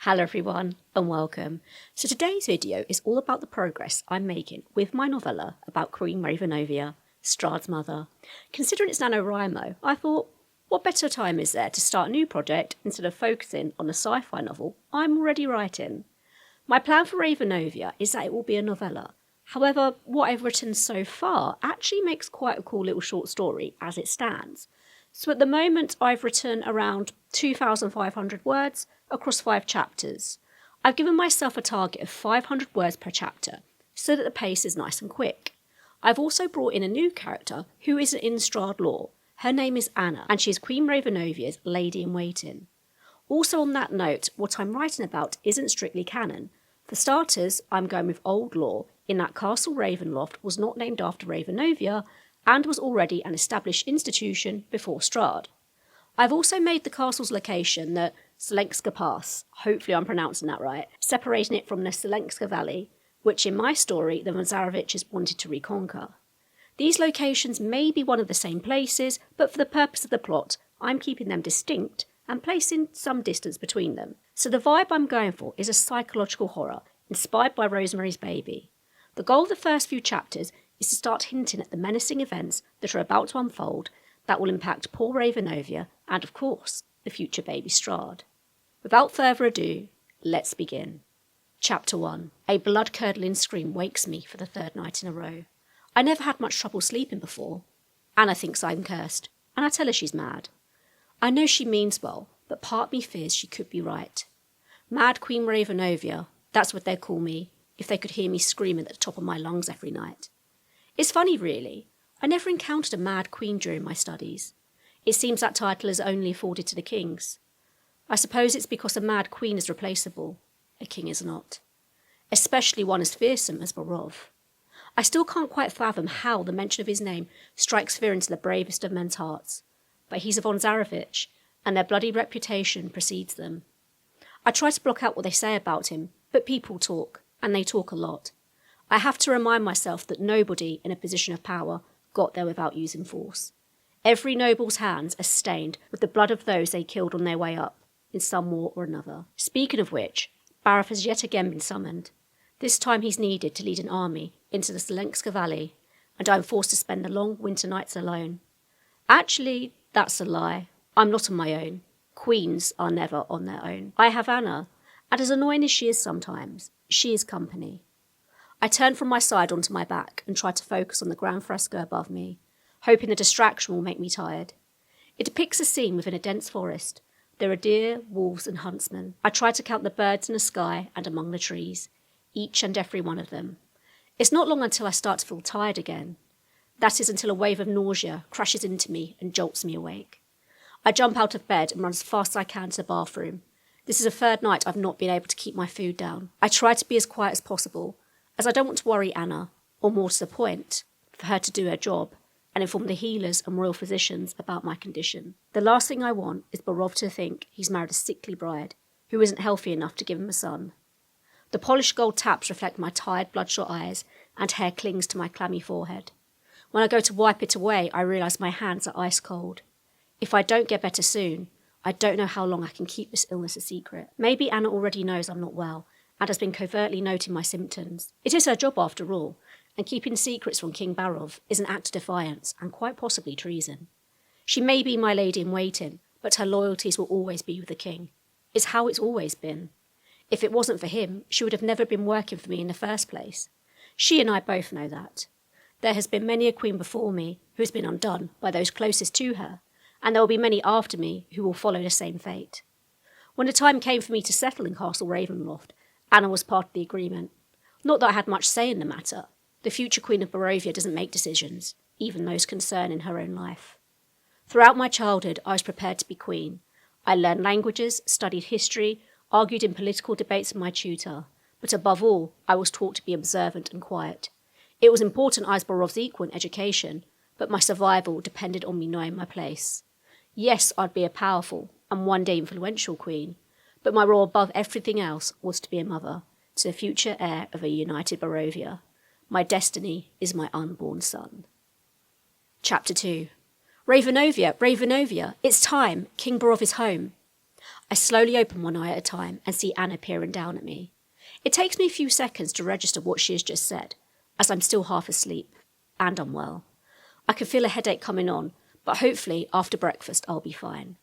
Hello everyone and welcome. So today's video is all about the progress I'm making with my novella about Queen Ravenovia, Strahd's mother. Considering it's NaNoWriMo, I thought, what better time is there to start a new project instead of focusing on a sci-fi novel I'm already writing? My plan for Ravenovia is that it will be a novella. However, what I've written so far actually makes quite a cool little short story as it stands. So at the moment I've written around 2,500 words across 5 chapters. I've given myself a target of 500 words per chapter so that the pace is nice and quick. I've also brought in a new character who isn't in Strahd lore. Her name is Anna and she is Queen Ravenovia's lady-in-waiting. Also on that note, what I'm writing about isn't strictly canon. For starters, I'm going with old lore in that Castle Ravenloft was not named after Ravenovia and was already an established institution before Strahd. I've also made the castle's location the Selengska Pass, hopefully I'm pronouncing that right, separating it from the Selengska Valley, which in my story the Mazareviches wanted to reconquer. These locations may be one of the same places, but for the purpose of the plot, I'm keeping them distinct and placing some distance between them. So the vibe I'm going for is a psychological horror, inspired by Rosemary's Baby. The goal of the first few chapters is to start hinting at the menacing events that are about to unfold that will impact poor Ravenovia and, of course, the future baby Strahd. Without further ado, let's begin. Chapter 1. A blood-curdling scream wakes me for the 3rd night in a row. I never had much trouble sleeping before. Anna thinks I'm cursed, and I tell her she's mad. I know she means well, but part of me fears she could be right. Mad Queen Ravenovia, that's what they'd call me, if they could hear me screaming at the top of my lungs every night. It's funny, really. I never encountered a mad queen during my studies. It seems that title is only afforded to the kings. I suppose it's because a mad queen is replaceable. A king is not. Especially one as fearsome as Barov. I still can't quite fathom how the mention of his name strikes fear into the bravest of men's hearts. But he's a von Zarevich, and their bloody reputation precedes them. I try to block out what they say about him, but people talk, and they talk a lot. I have to remind myself that nobody in a position of power got there without using force. Every noble's hands are stained with the blood of those they killed on their way up, in some war or another. Speaking of which, Barov has yet again been summoned. This time he's needed to lead an army into the Selengska Valley, and I'm forced to spend the long winter nights alone. Actually, that's a lie. I'm not on my own. Queens are never on their own. I have Anna, and as annoying as she is sometimes, she is company. I turn from my side onto my back and try to focus on the grand fresco above me, hoping the distraction will make me tired. It depicts a scene within a dense forest. There are deer, wolves and huntsmen. I try to count the birds in the sky and among the trees, each and every one of them. It's not long until I start to feel tired again. That is until a wave of nausea crashes into me and jolts me awake. I jump out of bed and run as fast as I can to the bathroom. This is the 3rd night I've not been able to keep my food down. I try to be as quiet as possible, as I don't want to worry Anna, or more to the point, for her to do her job and inform the healers and royal physicians about my condition. The last thing I want is Barov to think he's married a sickly bride who isn't healthy enough to give him a son. The polished gold taps reflect my tired, bloodshot eyes, and hair clings to my clammy forehead. When I go to wipe it away, I realise my hands are ice cold. If I don't get better soon, I don't know how long I can keep this illness a secret. Maybe Anna already knows I'm not well, and has been covertly noting my symptoms. It is her job after all, and keeping secrets from King Barov is an act of defiance and quite possibly treason. She may be my lady-in-waiting, but her loyalties will always be with the king. It's how it's always been. If it wasn't for him, she would have never been working for me in the first place. She and I both know that. There has been many a queen before me who has been undone by those closest to her, and there will be many after me who will follow the same fate. When the time came for me to settle in Castle Ravenloft, Anna was part of the agreement. Not that I had much say in the matter. The future Queen of Barovia doesn't make decisions, even those concerning her own life. Throughout my childhood, I was prepared to be queen. I learned languages, studied history, argued in political debates with my tutor, but above all, I was taught to be observant and quiet. It was important I was Barov's equal in education, but my survival depended on me knowing my place. Yes, I'd be a powerful and one day influential queen, but my role above everything else was to be a mother to the future heir of a united Barovia. My destiny is my unborn son. Chapter 2. Ravenovia, Ravenovia, it's time, King Barov is home. I slowly open one eye at a time and see Anna peering down at me. It takes me a few seconds to register what she has just said, as I'm still half asleep and unwell. I can feel a headache coming on, but hopefully after breakfast I'll be fine.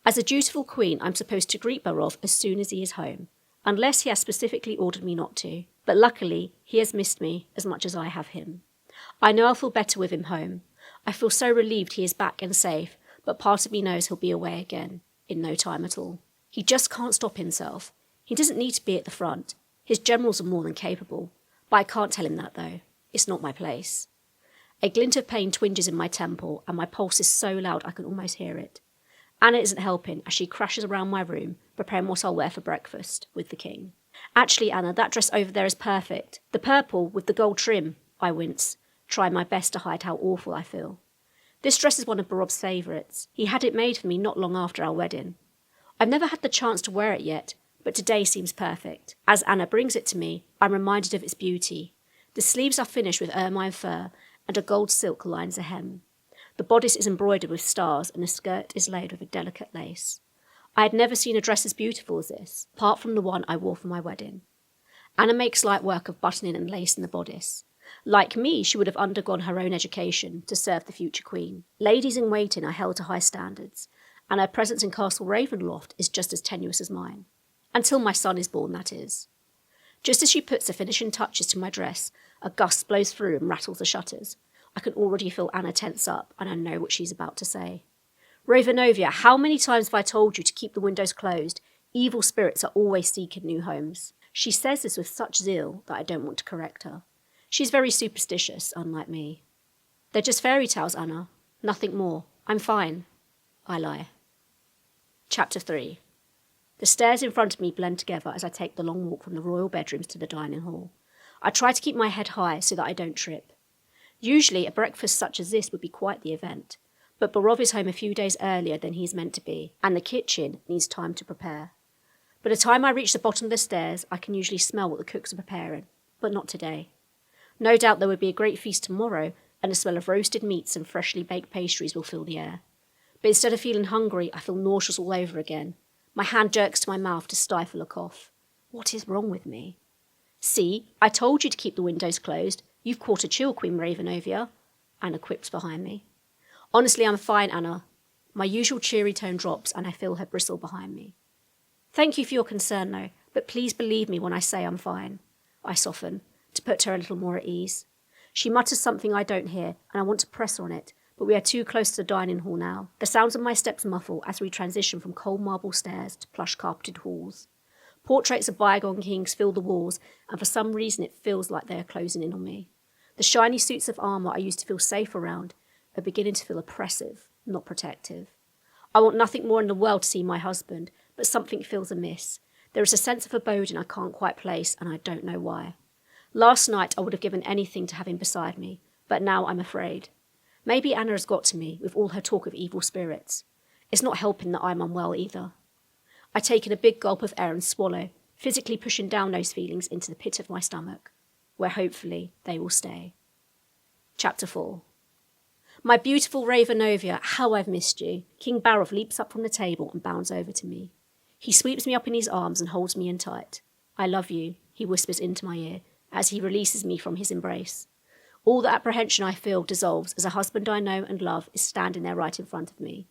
As a dutiful queen, I'm supposed to greet Barov as soon as he is home, unless he has specifically ordered me not to. But luckily, he has missed me as much as I have him. I know I'll feel better with him home. I feel so relieved he is back and safe, but part of me knows he'll be away again, in no time at all. He just can't stop himself. He doesn't need to be at the front. His generals are more than capable. But I can't tell him that, though. It's not my place. A glint of pain twinges in my temple, and my pulse is so loud I can almost hear it. Anna isn't helping as she crashes around my room, preparing what I'll wear for breakfast with the king. Actually, Anna, that dress over there is perfect. The purple with the gold trim, I wince, trying my best to hide how awful I feel. This dress is one of Barov's favourites. He had it made for me not long after our wedding. I've never had the chance to wear it yet, but today seems perfect. As Anna brings it to me, I'm reminded of its beauty. The sleeves are finished with ermine fur, and a gold silk lines the hem. The bodice is embroidered with stars, and the skirt is laid with a delicate lace. I had never seen a dress as beautiful as this, apart from the one I wore for my wedding. Anna makes light work of buttoning and lacing the bodice. Like me, she would have undergone her own education to serve the future queen. Ladies-in-waiting are held to high standards, and her presence in Castle Ravenloft is just as tenuous as mine. Until my son is born, that is. Just as she puts the finishing touches to my dress, a gust blows through and rattles the shutters. I can already feel Anna tense up, and I know what she's about to say. Ravenovia, how many times have I told you to keep the windows closed? Evil spirits are always seeking new homes. She says this with such zeal that I don't want to correct her. She's very superstitious, unlike me. They're just fairy tales, Anna. Nothing more. I'm fine. I lie. Chapter 3. The stairs in front of me blend together as I take the long walk from the royal bedrooms to the dining hall. I try to keep my head high so that I don't trip. Usually a breakfast such as this would be quite the event, but Barov is home a few days earlier than he's meant to be, and the kitchen needs time to prepare. By the time I reach the bottom of the stairs, I can usually smell what the cooks are preparing, but not today. No doubt there would be a great feast tomorrow, and the smell of roasted meats and freshly baked pastries will fill the air. But instead of feeling hungry, I feel nauseous all over again. My hand jerks to my mouth to stifle a cough. What is wrong with me? See, I told you to keep the windows closed. You've caught a chill, Queen Ravenovia. Anna quips behind me. Honestly, I'm fine, Anna. My usual cheery tone drops, and I feel her bristle behind me. Thank you for your concern, though, but please believe me when I say I'm fine. I soften, to put her a little more at ease. She mutters something I don't hear, and I want to press on it, but we are too close to the dining hall now. The sounds of my steps muffle as we transition from cold marble stairs to plush carpeted halls. Portraits of bygone kings fill the walls, and for some reason it feels like they are closing in on me. The shiny suits of armour I used to feel safe around are beginning to feel oppressive, not protective. I want nothing more in the world to see my husband, but something feels amiss. There is a sense of foreboding I can't quite place, and I don't know why. Last night I would have given anything to have him beside me, but now I'm afraid. Maybe Anna has got to me with all her talk of evil spirits. It's not helping that I'm unwell either. I take in a big gulp of air and swallow, physically pushing down those feelings into the pit of my stomach, where hopefully they will stay. Chapter 4. My beautiful Ravenovia, how I've missed you. King Barov leaps up from the table and bounds over to me. He sweeps me up in his arms and holds me in tight. I love you, he whispers into my ear, as he releases me from his embrace. All the apprehension I feel dissolves as a husband I know and love is standing there right in front of me.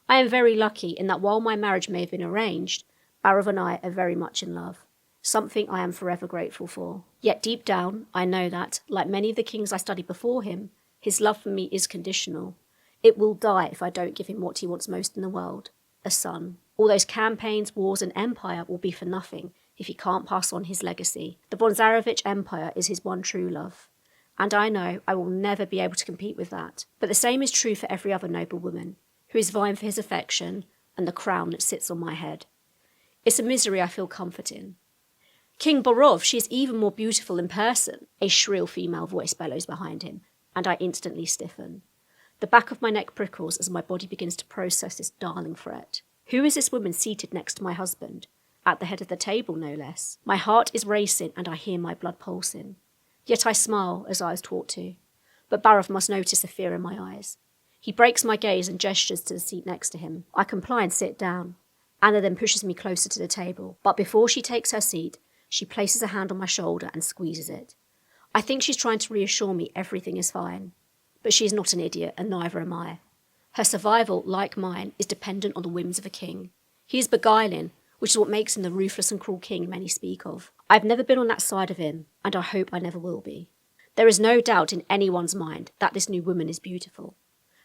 I am very lucky in that while my marriage may have been arranged, Barov and I are very much in love, something I am forever grateful for. Yet deep down, I know that, like many of the kings I studied before him, his love for me is conditional. It will die if I don't give him what he wants most in the world, a son. All those campaigns, wars and empire will be for nothing if he can't pass on his legacy. The von Zarevich Empire is his one true love. And I know I will never be able to compete with that. But the same is true for every other noble woman, who is vying for his affection and the crown that sits on my head. It's a misery I feel comfort in. King Barov, she is even more beautiful in person, a shrill female voice bellows behind him, and I instantly stiffen. The back of my neck prickles as my body begins to process this darling threat. Who is this woman seated next to my husband? At the head of the table, no less. My heart is racing and I hear my blood pulsing. Yet I smile, as I was taught to. But Barov must notice the fear in my eyes. He breaks my gaze and gestures to the seat next to him. I comply and sit down. Anna then pushes me closer to the table, but before she takes her seat, she places a hand on my shoulder and squeezes it. I think she's trying to reassure me everything is fine. But she is not an idiot, and neither am I. Her survival, like mine, is dependent on the whims of a king. He is beguiling, which is what makes him the ruthless and cruel king many speak of. I've never been on that side of him, and I hope I never will be. There is no doubt in anyone's mind that this new woman is beautiful.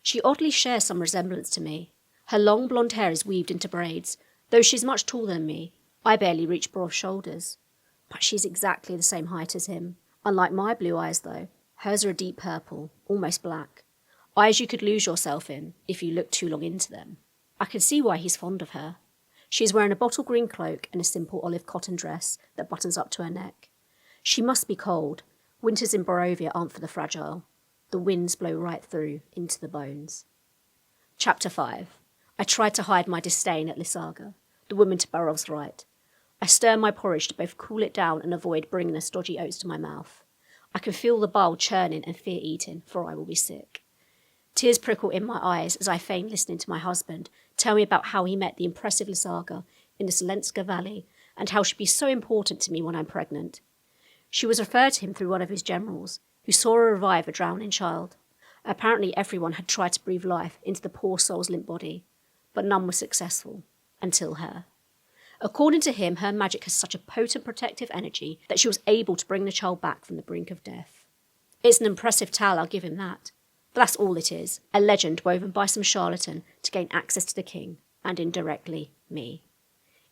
She oddly shares some resemblance to me. Her long blonde hair is weaved into braids, though she's much taller than me. I barely reach Barov's shoulders. But she's exactly the same height as him. Unlike my blue eyes, though, hers are a deep purple, almost black. Eyes you could lose yourself in if you looked too long into them. I can see why he's fond of her. She is wearing a bottle green cloak and a simple olive cotton dress that buttons up to her neck. She must be cold. Winters in Barovia aren't for the fragile. The winds blow right through into the bones. Chapter 5. I tried to hide my disdain at Lysaga, the woman to Barov's right. I stir my porridge to both cool it down and avoid bringing the stodgy oats to my mouth. I can feel the bile churning and fear eating, for I will be sick. Tears prickle in my eyes as I feign listening to my husband tell me about how he met the impressive Lysaga in the Selenská Valley and how she'd be so important to me when I'm pregnant. She was referred to him through one of his generals, who saw her revive a drowning child. Apparently everyone had tried to breathe life into the poor soul's limp body, but none was successful, until her. According to him, her magic has such a potent protective energy that she was able to bring the child back from the brink of death. It's an impressive tale, I'll give him that. But that's all it is, a legend woven by some charlatan to gain access to the king, and indirectly, me.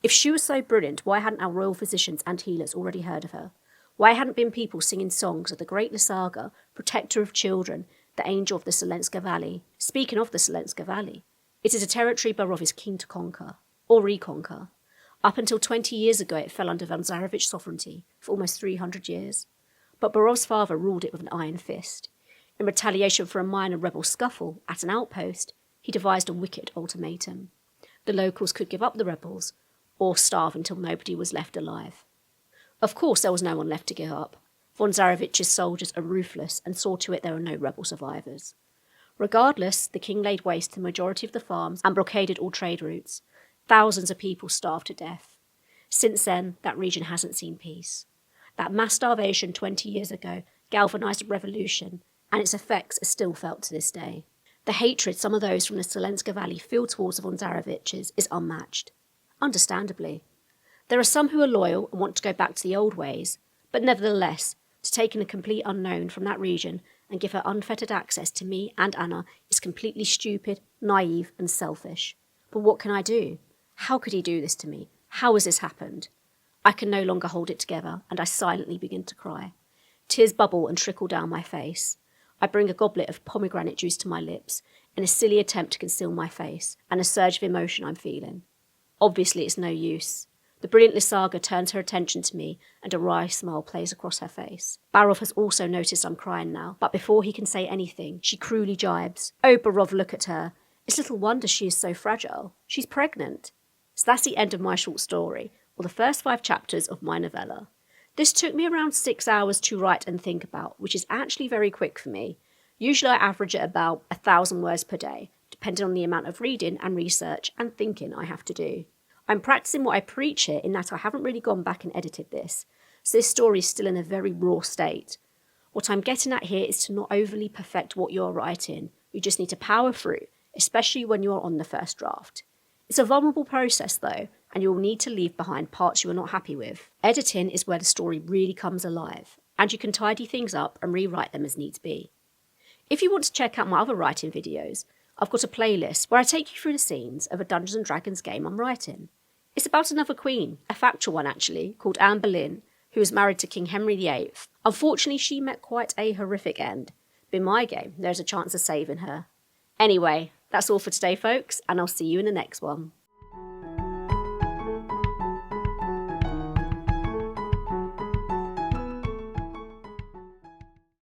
If she was so brilliant, why hadn't our royal physicians and healers already heard of her? Why hadn't been people singing songs of the great Lysaga, protector of children, the angel of the Selenská Valley? Speaking of the Selenská Valley, it is a territory Barov is keen to conquer, or reconquer. Up until 20 years ago, it fell under von Zarevich's sovereignty for almost 300 years. But Barov's father ruled it with an iron fist. In retaliation for a minor rebel scuffle at an outpost, he devised a wicked ultimatum. The locals could give up the rebels, or starve until nobody was left alive. Of course, there was no one left to give up. Von Zarevich's soldiers are ruthless and saw to it there were no rebel survivors. Regardless, the king laid waste to the majority of the farms and blockaded all trade routes. Thousands of people starved to death. Since then, that region hasn't seen peace. That mass starvation 20 years ago galvanised a revolution, and its effects are still felt to this day. The hatred some of those from the Selenská Valley feel towards the von Zareviches is unmatched. Understandably. There are some who are loyal and want to go back to the old ways, but nevertheless, to take in a complete unknown from that region and give her unfettered access to me and Anna is completely stupid, naive and selfish. But what can I do? How could he do this to me? How has this happened? I can no longer hold it together, and I silently begin to cry. Tears bubble and trickle down my face. I bring a goblet of pomegranate juice to my lips in a silly attempt to conceal my face and a surge of emotion I'm feeling. Obviously it's no use. The brilliant Lysaga turns her attention to me and a wry smile plays across her face. Barov has also noticed I'm crying now, but before he can say anything, she cruelly jibes. "Oh, Barov, look at her. It's little wonder she is so fragile. She's pregnant." So that's the end of my short story, or the first 5 chapters of my novella. This took me around 6 hours to write and think about, which is actually very quick for me. Usually I average at about 1,000 words per day, depending on the amount of reading and research and thinking I have to do. I'm practicing what I preach here in that I haven't really gone back and edited this, so this story is still in a very raw state. What I'm getting at here is to not overly perfect what you're writing. You just need to power through, especially when you're on the first draft. It's a vulnerable process though, and you'll need to leave behind parts you are not happy with. Editing is where the story really comes alive, and you can tidy things up and rewrite them as needs be. If you want to check out my other writing videos, I've got a playlist where I take you through the scenes of a Dungeons & Dragons game I'm writing. It's about another queen, a factual one actually, called Anne Boleyn, who was married to King Henry VIII. Unfortunately, she met quite a horrific end. But in my game, there's a chance of saving her. Anyway, that's all for today, folks, and I'll see you in the next one.